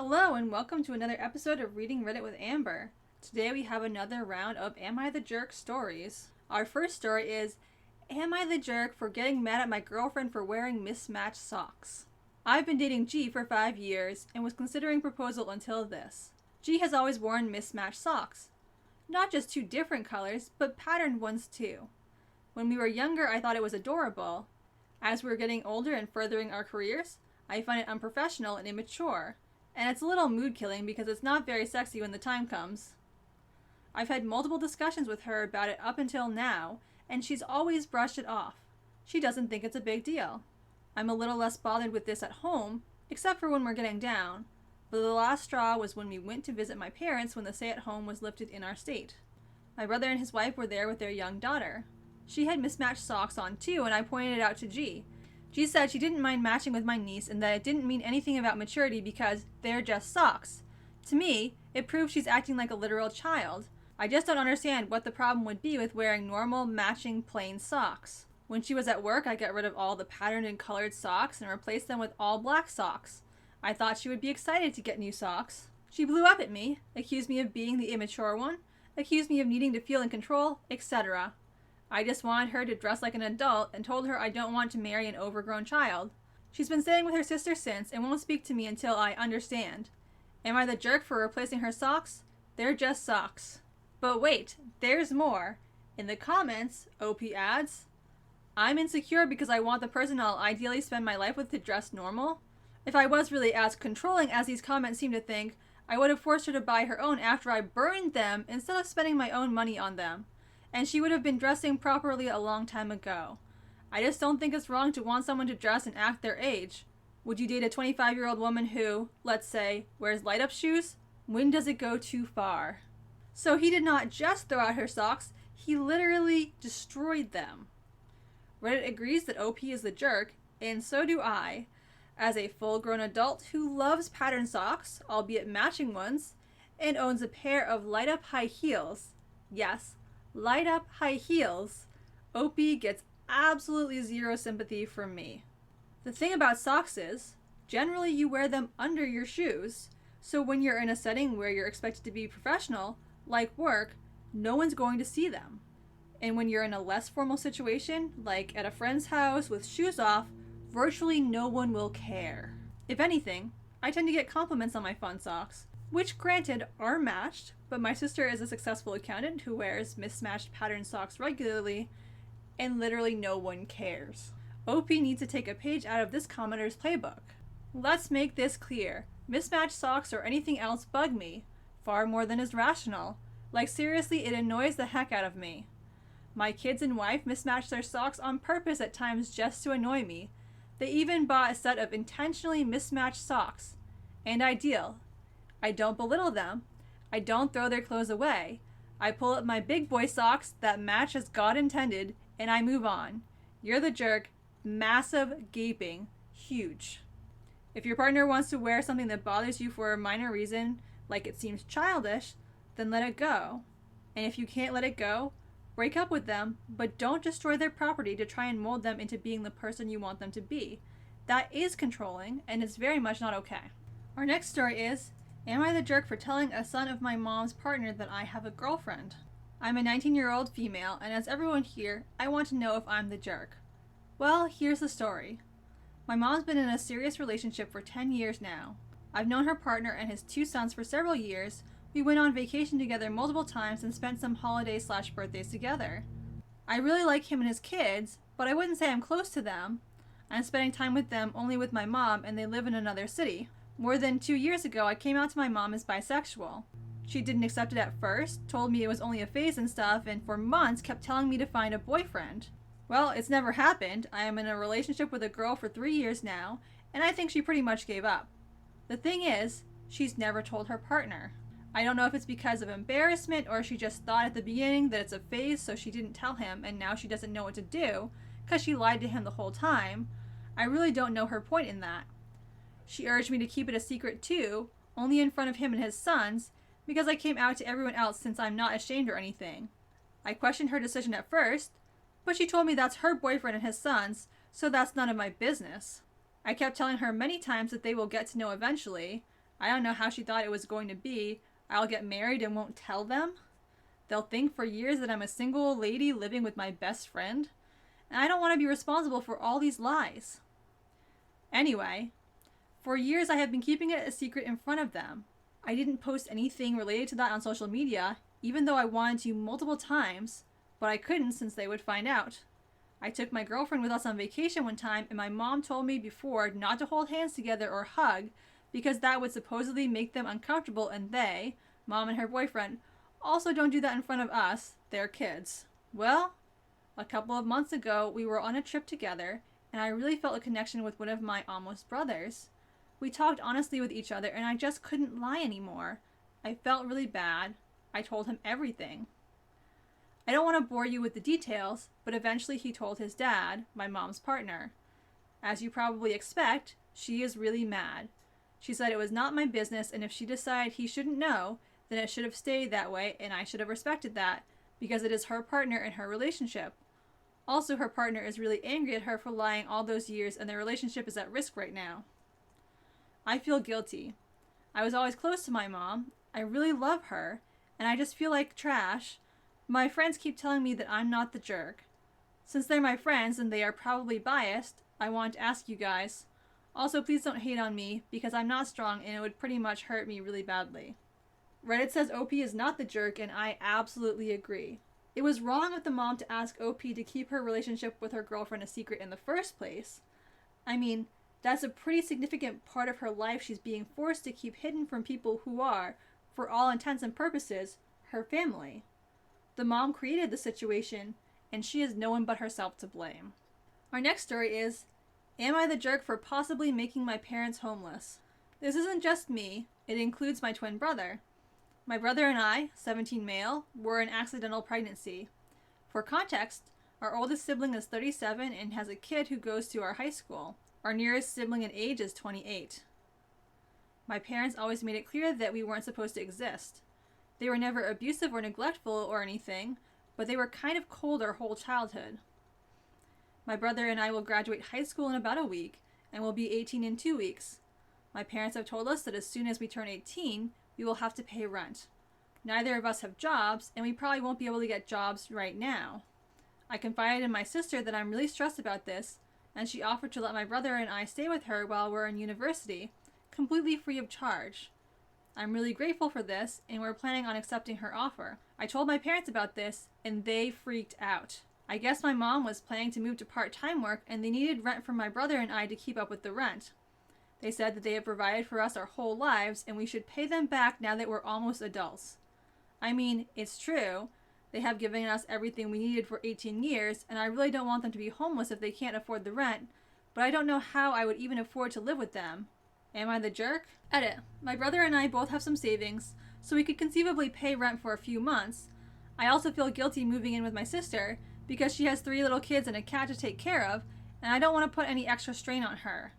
Hello and welcome to another episode of Reading Reddit with Amber. Today we have another round of Am I the Jerk stories. Our first story is, Am I the jerk for getting mad at my girlfriend for wearing mismatched socks? I've been dating G for 5 years and was considering proposal until this. G has always worn mismatched socks. Not just two different colors, but patterned ones too. When we were younger, I thought it was adorable. As we were getting older and furthering our careers, I find it unprofessional and immature. And it's a little mood killing because it's not very sexy when the time comes. I've had multiple discussions with her about it up until now, and she's always brushed it off. She doesn't think it's a big deal. I'm a little less bothered with this at home, except for when we're getting down. But the last straw was when we went to visit my parents when the stay-at-home was lifted in our state. My brother and his wife were there with their young daughter. She had mismatched socks on too, and I pointed it out to G. G said she didn't mind matching with my niece and that it didn't mean anything about maturity because they're just socks. To me, it proves she's acting like a literal child. I just don't understand what the problem would be with wearing normal, matching, plain socks. When she was at work, I got rid of all the patterned and colored socks and replaced them with all black socks. I thought she would be excited to get new socks. She blew up at me, accused me of being the immature one, accused me of needing to feel in control, etc. I just wanted her to dress like an adult and told her I don't want to marry an overgrown child. She's been staying with her sister since and won't speak to me until I understand. Am I the jerk for replacing her socks? They're just socks. But wait, there's more. In the comments, OP adds, I'm insecure because I want the person I'll ideally spend my life with to dress normal. If I was really as controlling as these comments seem to think, I would have forced her to buy her own after I burned them instead of spending my own money on them. And she would have been dressing properly a long time ago. I just don't think it's wrong to want someone to dress and act their age. Would you date a 25-year-old woman who, let's say, wears light-up shoes? When does it go too far? So he did not just throw out her socks, he literally destroyed them. Reddit agrees that OP is the jerk, and so do I. As a full-grown adult who loves patterned socks, albeit matching ones, and owns a pair of light-up high heels, yes, light up high heels, OP gets absolutely zero sympathy from me. The thing about socks is, generally you wear them under your shoes, so when you're in a setting where you're expected to be professional, like work, no one's going to see them. And when you're in a less formal situation, like at a friend's house with shoes off, virtually no one will care. If anything, I tend to get compliments on my fun socks, which granted are matched, but my sister is a successful accountant who wears mismatched patterned socks regularly, and literally no one cares. OP needs to take a page out of this commenter's playbook. Let's make this clear. Mismatched socks or anything else bug me, far more than is rational. Like seriously, it annoys the heck out of me. My kids and wife mismatch their socks on purpose at times just to annoy me. They even bought a set of intentionally mismatched socks. And ideal. I don't belittle them. I don't throw their clothes away. I pull up my big boy socks that match as God intended, and I move on. You're the jerk. Massive, gaping, huge. If your partner wants to wear something that bothers you for a minor reason, like it seems childish, then let it go. And if you can't let it go, break up with them, but don't destroy their property to try and mold them into being the person you want them to be. That is controlling, and it's very much not okay. Our next story is, Am I the jerk for telling a son of my mom's partner that I have a girlfriend? I'm a 19-year-old female, and as everyone here, I want to know if I'm the jerk. Well, here's the story. My mom's been in a serious relationship for 10 years now. I've known her partner and his 2 sons for several years. We went on vacation together multiple times and spent some holidays/birthdays together. I really like him and his kids, but I wouldn't say I'm close to them. I'm spending time with them only with my mom, and they live in another city. More than 2 years ago, I came out to my mom as bisexual. She didn't accept it at first, told me it was only a phase and stuff, and for months kept telling me to find a boyfriend. Well, it's never happened. I am in a relationship with a girl for 3 years now, and I think she pretty much gave up. The thing is, she's never told her partner. I don't know if it's because of embarrassment or she just thought at the beginning that it's a phase so she didn't tell him and now she doesn't know what to do because she lied to him the whole time. I really don't know her point in that. She urged me to keep it a secret too, only in front of him and his sons, because I came out to everyone else since I'm not ashamed or anything. I questioned her decision at first, but she told me that's her boyfriend and his sons, so that's none of my business. I kept telling her many times that they will get to know eventually. I don't know how she thought it was going to be. I'll get married and won't tell them. They'll think for years that I'm a single lady living with my best friend. And I don't want to be responsible for all these lies. Anyway, for years I have been keeping it a secret in front of them. I didn't post anything related to that on social media, even though I wanted to multiple times, but I couldn't since they would find out. I took my girlfriend with us on vacation one time, and my mom told me before not to hold hands together or hug because that would supposedly make them uncomfortable, and they, mom and her boyfriend, also don't do that in front of us, their kids. Well, a couple of months ago, we were on a trip together, and I really felt a connection with one of my almost brothers. We talked honestly with each other, and I just couldn't lie anymore. I felt really bad. I told him everything. I don't want to bore you with the details, but eventually he told his dad, my mom's partner. As you probably expect, she is really mad. She said it was not my business, and if she decided he shouldn't know, then it should have stayed that way, and I should have respected that, because it is her partner and her relationship. Also, her partner is really angry at her for lying all those years, and their relationship is at risk right now. I feel guilty. I was always close to my mom. I really love her, and I just feel like trash. My friends keep telling me that I'm not the jerk. Since they're my friends and they are probably biased, I want to ask you guys. Also, please don't hate on me, because I'm not strong and it would pretty much hurt me really badly. Reddit says OP is not the jerk, and I absolutely agree. It was wrong of the mom to ask OP to keep her relationship with her girlfriend a secret in the first place. I mean, that's a pretty significant part of her life she's being forced to keep hidden from people who are, for all intents and purposes, her family. The mom created the situation, and she has no one but herself to blame. Our next story is, am I the jerk for possibly making my parents homeless? This isn't just me, it includes my twin brother. My brother and I, 17 male, were an accidental pregnancy. For context, our oldest sibling is 37 and has a kid who goes to our high school. Our nearest sibling in age is 28. My parents always made it clear that we weren't supposed to exist. They were never abusive or neglectful or anything, but they were kind of cold our whole childhood. My brother and I will graduate high school in about a week, and will be 18 in 2 weeks. My parents have told us that as soon as we turn 18, we will have to pay rent. Neither of us have jobs, and we probably won't be able to get jobs right now. I confided in my sister that I'm really stressed about this, and she offered to let my brother and I stay with her while we're in university, completely free of charge. I'm really grateful for this, and we're planning on accepting her offer. I told my parents about this, and they freaked out. I guess my mom was planning to move to part-time work, and they needed rent for my brother and I to keep up with the rent. They said that they have provided for us our whole lives, and we should pay them back now that we're almost adults. I mean, it's true. They have given us everything we needed for 18 years, and I really don't want them to be homeless if they can't afford the rent, but I don't know how I would even afford to live with them. Am I the jerk? Edit. My brother and I both have some savings, so we could conceivably pay rent for a few months. I also feel guilty moving in with my sister, because she has 3 little kids and a cat to take care of, and I don't want to put any extra strain on her.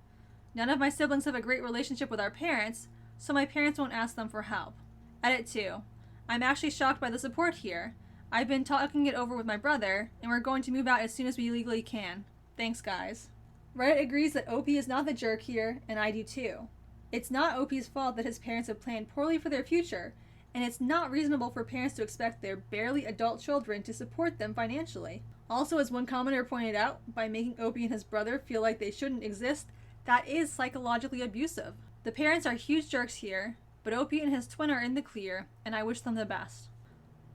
None of my siblings have a great relationship with our parents, so my parents won't ask them for help. Edit 2. I'm actually shocked by the support here. I've been talking it over with my brother, and we're going to move out as soon as we legally can. Thanks, guys. Reddit agrees that OP is not the jerk here, and I do too. It's not OP's fault that his parents have planned poorly for their future, and it's not reasonable for parents to expect their barely adult children to support them financially. Also, as one commenter pointed out, by making OP and his brother feel like they shouldn't exist, that is psychologically abusive. The parents are huge jerks here, but OP and his twin are in the clear, and I wish them the best.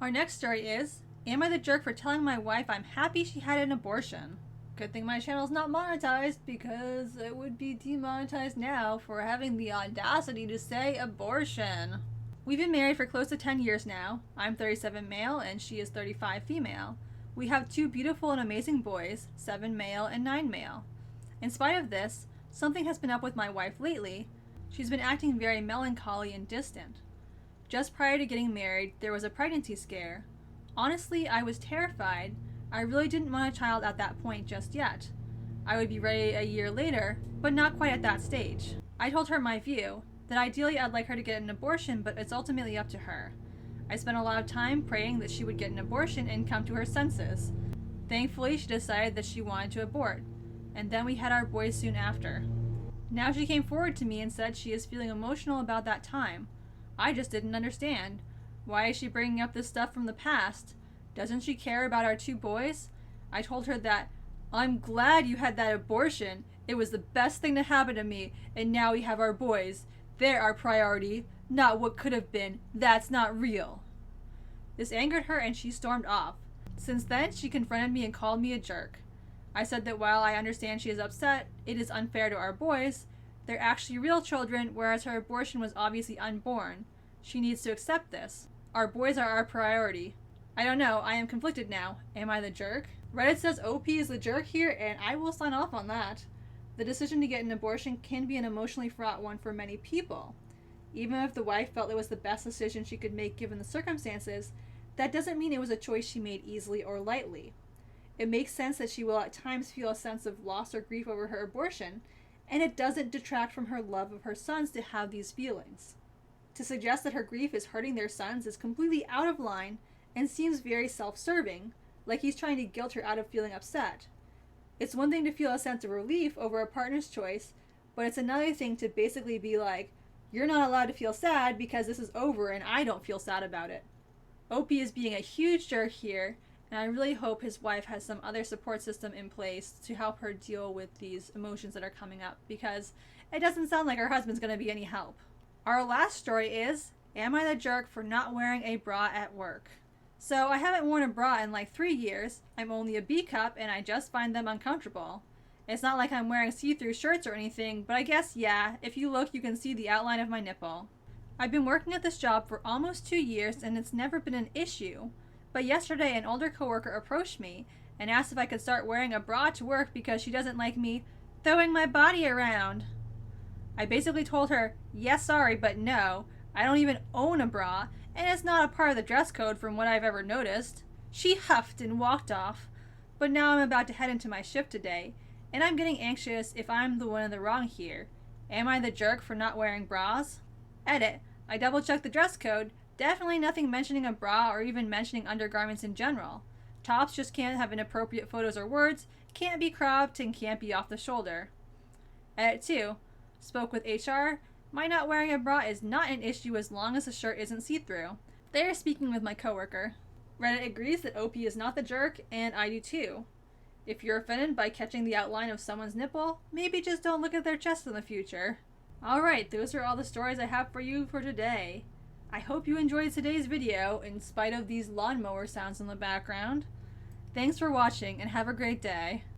Our next story is, am I the jerk for telling my wife I'm happy she had an abortion? Good thing my channel's not monetized, because it would be demonetized now for having the audacity to say abortion. We've been married for close to 10 years now. I'm 37 male and she is 35 female. We have 2 beautiful and amazing boys, 7 male and 9 male. In spite of this, something has been up with my wife lately. She's been acting very melancholy and distant. Just prior to getting married, there was a pregnancy scare. Honestly, I was terrified. I really didn't want a child at that point just yet. I would be ready a year later, but not quite at that stage. I told her my view, that ideally I'd like her to get an abortion, but it's ultimately up to her. I spent a lot of time praying that she would get an abortion and come to her senses. Thankfully, she decided that she wanted to abort, and then we had our boys soon after. Now she came forward to me and said she is feeling emotional about that time. I just didn't understand. Why is she bringing up this stuff from the past? Doesn't she care about our 2 boys? I told her that, I'm glad you had that abortion. It was the best thing to happen to me, and now we have our boys. They're our priority, not what could have been. That's not real. This angered her and she stormed off. Since then, she confronted me and called me a jerk. I said that while I understand she is upset, it is unfair to our boys. They're actually real children, whereas her abortion was obviously unborn. She needs to accept this. Our boys are our priority. I don't know, I am conflicted now. Am I the jerk? Reddit says OP is the jerk here, and I will sign off on that. The decision to get an abortion can be an emotionally fraught one for many people. Even if the wife felt it was the best decision she could make given the circumstances, that doesn't mean it was a choice she made easily or lightly. It makes sense that she will at times feel a sense of loss or grief over her abortion, and it doesn't detract from her love of her sons to have these feelings. To suggest that her grief is hurting their sons is completely out of line and seems very self-serving, like he's trying to guilt her out of feeling upset. It's one thing to feel a sense of relief over a partner's choice, but it's another thing to basically be like, you're not allowed to feel sad because this is over and I don't feel sad about it. OP is being a huge jerk here, and I really hope his wife has some other support system in place to help her deal with these emotions that are coming up, because it doesn't sound like her husband's going to be any help. Our last story is, am I the jerk for not wearing a bra at work? So I haven't worn a bra in like 3 years. I'm only a B cup and I just find them uncomfortable. It's not like I'm wearing see-through shirts or anything, but I guess, yeah, if you look you can see the outline of my nipple. I've been working at this job for almost 2 years and it's never been an issue. But yesterday an older coworker approached me and asked if I could start wearing a bra to work because she doesn't like me throwing my body around. I basically told her, yes, sorry, but no. I don't even own a bra, and it's not a part of the dress code from what I've ever noticed. She huffed and walked off. But now I'm about to head into my shift today, and I'm getting anxious if I'm the one in the wrong here. Am I the jerk for not wearing bras? Edit. I double-checked the dress code. Definitely nothing mentioning a bra or even mentioning undergarments in general. Tops just can't have inappropriate photos or words, can't be cropped, and can't be off the shoulder. Edit 2. Spoke with HR. My not wearing a bra is not an issue as long as the shirt isn't see-through. They are speaking with my coworker. Reddit agrees that OP is not the jerk, and I do too. If you're offended by catching the outline of someone's nipple, maybe just don't look at their chest in the future. Alright, those are all the stories I have for you for today. I hope you enjoyed today's video, in spite of these lawnmower sounds in the background. Thanks for watching, and have a great day.